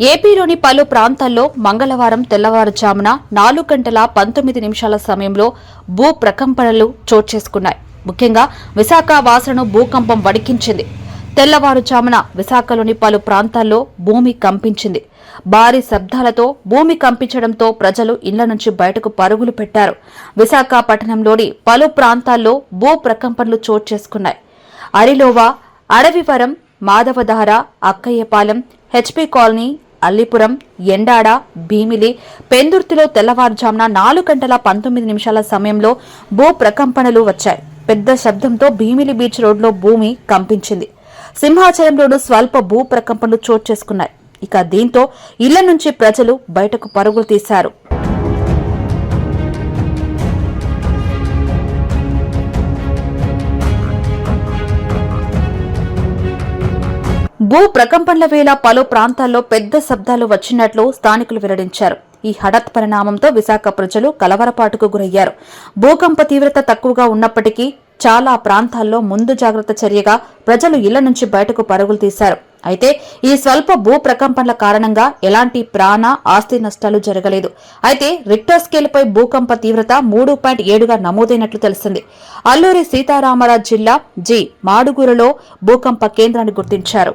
ఏపీలోని పలు ప్రాంతాల్లో మంగళవారం తెల్లవారుజామున 4 గంటల 19 నిమిషాల సమయంలో భూ ప్రకంపనలు చోటు చేసుకున్నాయి. ముఖ్యంగా విశాఖ వాసులను భూకంపం వణికించింది. తెల్లవారుజామున విశాఖలోని పలు ప్రాంతాల్లో భూమి కంపించింది. భారీ శబ్దాలతో భూమి కంపించడంతో ప్రజలు ఇళ్ల నుంచి బయటకు పరుగులు పెట్టారు. విశాఖ పట్టణంలోని పలు ప్రాంతాల్లో భూ ప్రకంపనలు చోటు చేసుకున్నాయి. అరిలోవా, అడవివరం, మాధవధార, అక్కయ్యపాలెం, హెచ్పీ కాలనీ, అల్లిపురం, ఎండాడ, భీమిలి, పెందుర్తిలో తెల్లవారుజామున 4 గంటల 19 నిమిషాల సమయంలో భూ ప్రకంపనలు వచ్చాయి. పెద్ద శబ్దంతో భీమిలి బీచ్ రోడ్లో భూమి కంపించింది. సింహాచలంలోనూ స్వల్ప భూ ప్రకంపనలు చోటు చేసుకున్నాయి. ఇక దీంతో ఇళ్ల నుంచి ప్రజలు బయటకు పరుగులు తీశారు. భూ ప్రకంపనల వేళ పలు ప్రాంతాల్లో పెద్ద శబ్దాలు వచ్చినట్లు స్థానికులు వెల్లడించారు. ఈ హఠాత్ పరిణామంతో విశాఖ ప్రజలు కలవరపాటుకు గురయ్యారు. భూకంప తీవ్రత తక్కువగా ఉన్నప్పటికీ చాలా ప్రాంతాల్లో ముందు జాగ్రత్త చర్యగా ప్రజలు ఇళ్ల నుంచి బయటకు పరుగులు తీశారు. అయితే ఈ స్వల్ప భూ ప్రకంపనల కారణంగా ఎలాంటి ప్రాణ, ఆస్తి నష్టాలు జరగలేదు. అయితే రిక్టర్ స్కేల్పై భూకంప తీవ్రత 3.7గా నమోదైనట్లు తెలిసింది. అల్లూరి సీతారామరాజు జిల్లా మాడుగురలో భూకంప కేంద్రాన్ని గుర్తించారు.